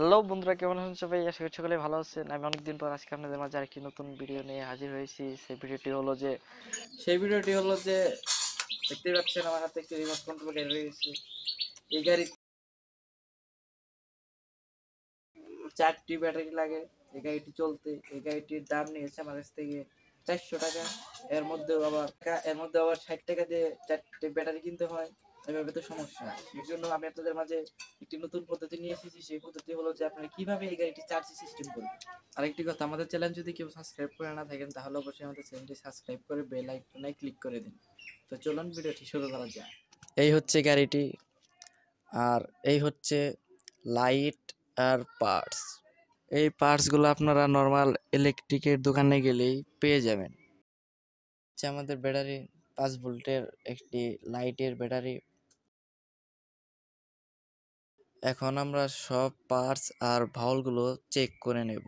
Hello বন্ধুরা, কেমন আছেন সবাই? আশা করি সকলে ভালো আছেন। আমি অনেকদিন পর আজকে আপনাদের মাঝে আরেকটি নতুন ভিডিও নিয়ে হাজির হয়েছি। সেই ভিডিওটি হলো যে দেখতে পাচ্ছেন আমার হাতে একটি রিমোট কন্ট্রোল গাড়ি রয়েছে। এই গাড়ি 4টি ব্যাটারি লাগে এই গাড়িটি চলতে। এই গাড়িটির দাম নিয়েছে আমার কাছ থেকে 400 টাকা। এর মধ্যে আবার 60 টাকা দিয়ে 4টে ব্যাটারি কিনতে হয়। এভাবে তো সমস্যা। এর জন্য আমি আপনাদের মাঝে একটি নতুন পদ্ধতি নিয়ে এসেছি। সেই পদ্ধতি হলো যে আপনারা কিভাবে এই গাড়িটি চার্জিং সিস্টেম করবেন। আরেকটি কথা, আমাদের চ্যানেল যদি কেউ সাবস্ক্রাইব করে না থাকেন তাহলে অবশ্যই আমাদের চ্যানেলটি সাবস্ক্রাইব করে বেল আইকনে ক্লিক করে দিন। তো চলুন ভিডিওটি শুরু করা যাক। এই হচ্ছে গাড়িটি, আর এই হচ্ছে লাইট আর পার্টস। এই পার্টসগুলো আপনারা নর্মাল ইলেকট্রিকের দোকানে গেলেই পেয়ে যাবেন। হচ্ছে আমাদের ব্যাটারি, 5 ভোল্টের একটি লাইটের ব্যাটারি। এখন আমরা সব পার্টস আর ভাউলগুলো চেক করে নেব।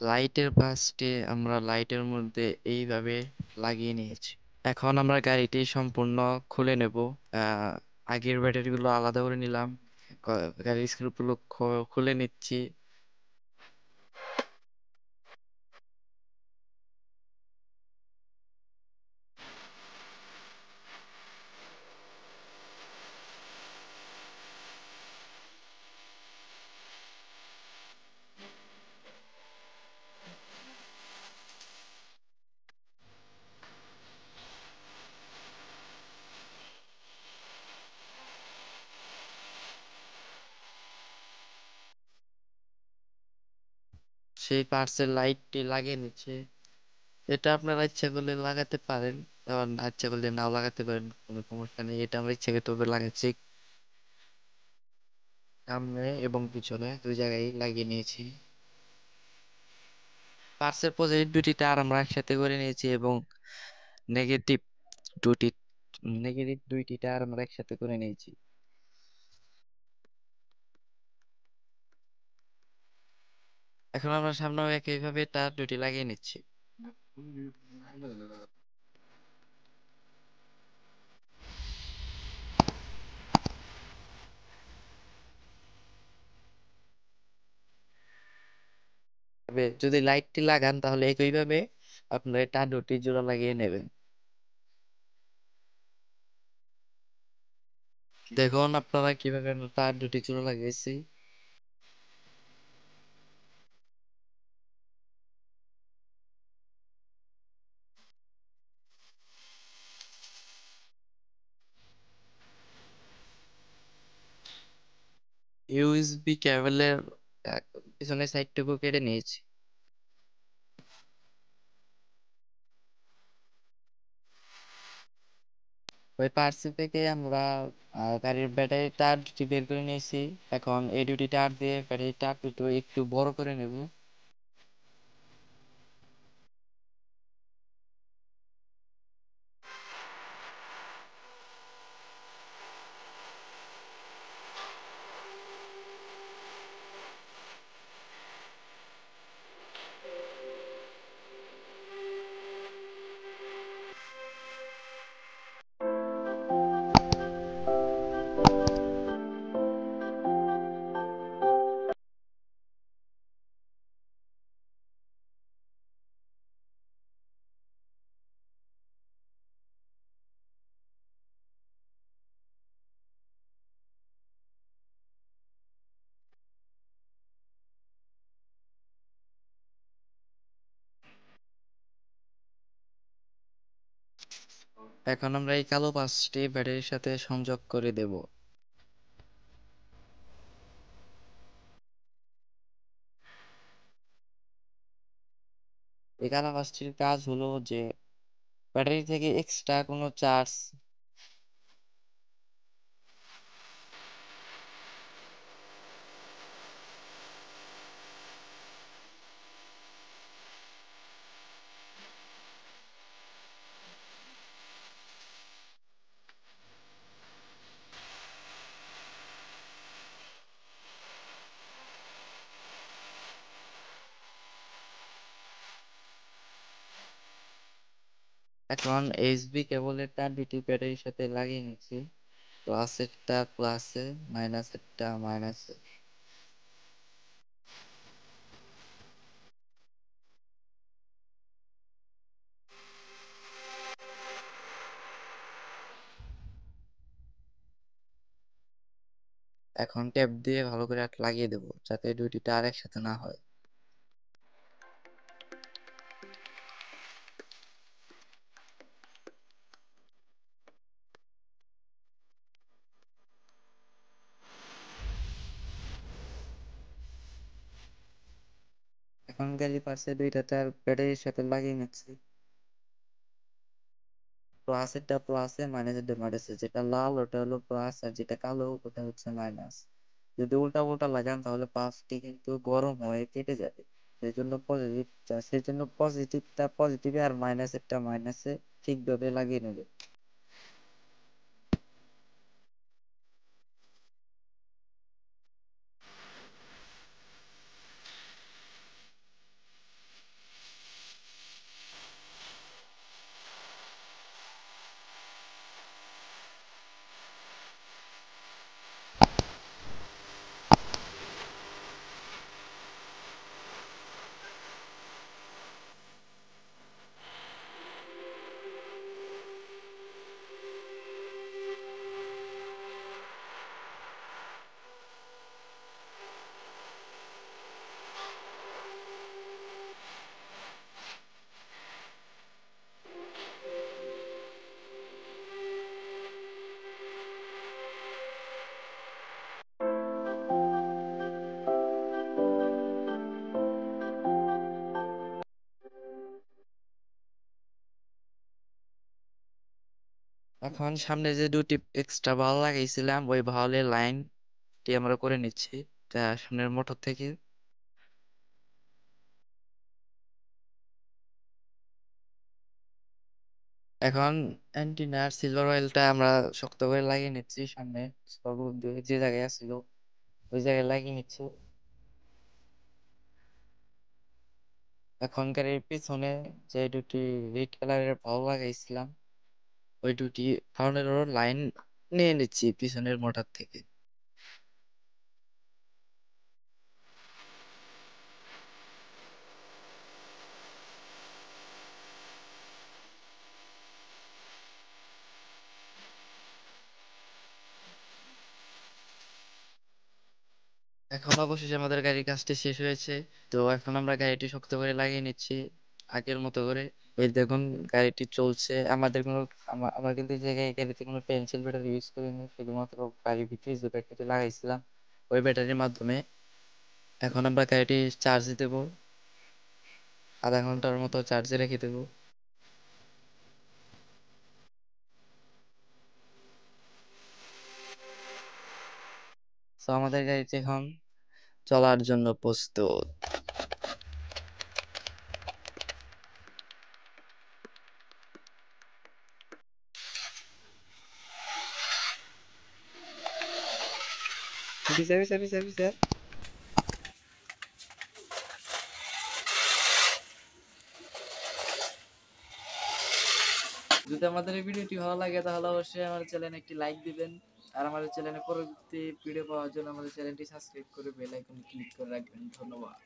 লাইটের পাশটি আমরা লাইটের মধ্যে এইভাবে লাগিয়ে নিয়েছি। এখন আমরা গাড়িটি সম্পূর্ণ খুলে নেব। আগের ব্যাটারিগুলো আলাদা করে নিলাম, গাড়ির স্ক্রুগুলো খুলে নিচ্ছি। সেই পার্টসের লাইটটি লাগিয়ে নিচ্ছে। এটা আপনারা ইচ্ছা করলে লাগাতে পারেন, আবার না ইচ্ছা করলে নাও লাগাতে পারেন, কোনো সমস্যা নেই। এটা আমরা ইচ্ছাকৃতভাবে লাগাচ্ছি, সামনে এবং পিছনে 2 জায়গায় লাগিয়ে নিয়েছি। পার্সের পজিটিভ দুটি তার আমরা একসাথে করে নিয়েছি এবং নেগেটিভ দুটি নেগেটিভ 2টি তার আমরা একসাথে করে নিয়েছি। এখন আমরা সামনে একইভাবে তার দুটি লাগিয়ে নিচ্ছি। তবে যদি লাইটটি লাগান তাহলে একইভাবে আপনার তার দুটি জোড়া লাগিয়ে নেবেন। দেখুন আপনারা কিভাবে আমরা তার দুটি জোড়া লাগিয়েছি। ইউএসবি কেবলের পিছনের সাইডটুকু কেটে নিয়েছি। ওই পার্টস থেকে আমরা গাড়ির ব্যাটারি তার দুটি বের করে নিয়েছি। এখন এই দুটি তার দিয়ে ব্যাটারি তার দুটো একটু বড় করে নেব। এখন আমরা এই কালো পার্টসটি ব্যাটারির সাথে সংযোগ করে দেব। এই কালো পার্টসটির কাজ হলো যে ব্যাটারি থেকে এক্সট্রা কোনো চার্জ এখন এইচবি কেবলের তার দুটি ব্যাটারির সাথে লাগিয়ে নিচ্ছি, প্লাসেরটা প্লাসে, মাইনাসেরটা মাইনাসে। এখন ট্যাপ দিয়ে ভালো করে লাগিয়ে দেবো যাতে দুইটি তার একসাথে না হয়। এখন ক্যালিপার্সে দুইটা তার ব্যাটারির সাথে লাগিয়ে নিচ্ছি, প্লাসেরটা প্লাসে, মাইনাসেরটা মাইনাসে। যেটা লাল ওটা হলো প্লাস, আর যেটা কালো ওটা হচ্ছে মাইনাস। যদি উল্টা উল্টা লাগান তাহলে পাঁচটি কিন্তু গরম হয়ে কেটে যাবে। সেই জন্য পজিটিভটা পজিটিভে আর মাইনাসেরটা মাইনাসে ঠিকভাবে লাগিয়ে নেবে। এখন সামনে যে দুটি এক্সট্রা ভালো লাগাইছিলাম ওই ভাওয়ালের লাইনটি আমরা করে নিচ্ছি সামনের মোটর থেকে। এখন অ্যান্টিনার সিলভার অয়েলটা আমরা শক্ত করে লাগিয়ে নিচ্ছি সামনে, যে জায়গায় আছিল ওই জায়গায় লাগিয়ে নিচ্ছি। এখনকার এর পিছনে যে দুটি রেড কালারের ভালো লাগাইছিলাম ওই দুটি কারণেরও লাইন নিয়ে নিচ্ছি পিছনের মোটর থেকে। এখন অবশেষে আমাদের গাড়ির কাজটি শেষ হয়েছে। তো এখন আমরা গাড়িটি শক্ত করে লাগিয়ে নিচ্ছি আগের মতো করে। এই দেখুন গাড়িটি চলছে। আমাদের কোনো আমরা কিন্তু এই জায়গায় গাড়িতে কোনো পেন্সিল ব্যাটারি ইউজ করিনি, শুধুমাত্র গাড়ির ভিতরে যে ব্যাটারিটি লাগাইছিলাম ওই ব্যাটারির মাধ্যমে। এখন আমরা গাড়িটি চার্জে দেবো, আধা ঘন্টার মতো চার্জে রেখে দেবো। তো আমাদের গাড়িটি এখন চলার জন্য প্রস্তুত। পিছে পিছে পিছে পিছে। যদি আমাদের এই ভিডিওটি ভালো লাগে তাহলে অবশ্যই আমার চ্যানেলে একটি লাইক দিবেন, আর আমাদের চ্যানেলে পরবর্তী ভিডিও পাওয়ার জন্য আমাদের চ্যানেলটি সাবস্ক্রাইব করে বেল আইকনে ক্লিক করে রাখবেন। ধন্যবাদ।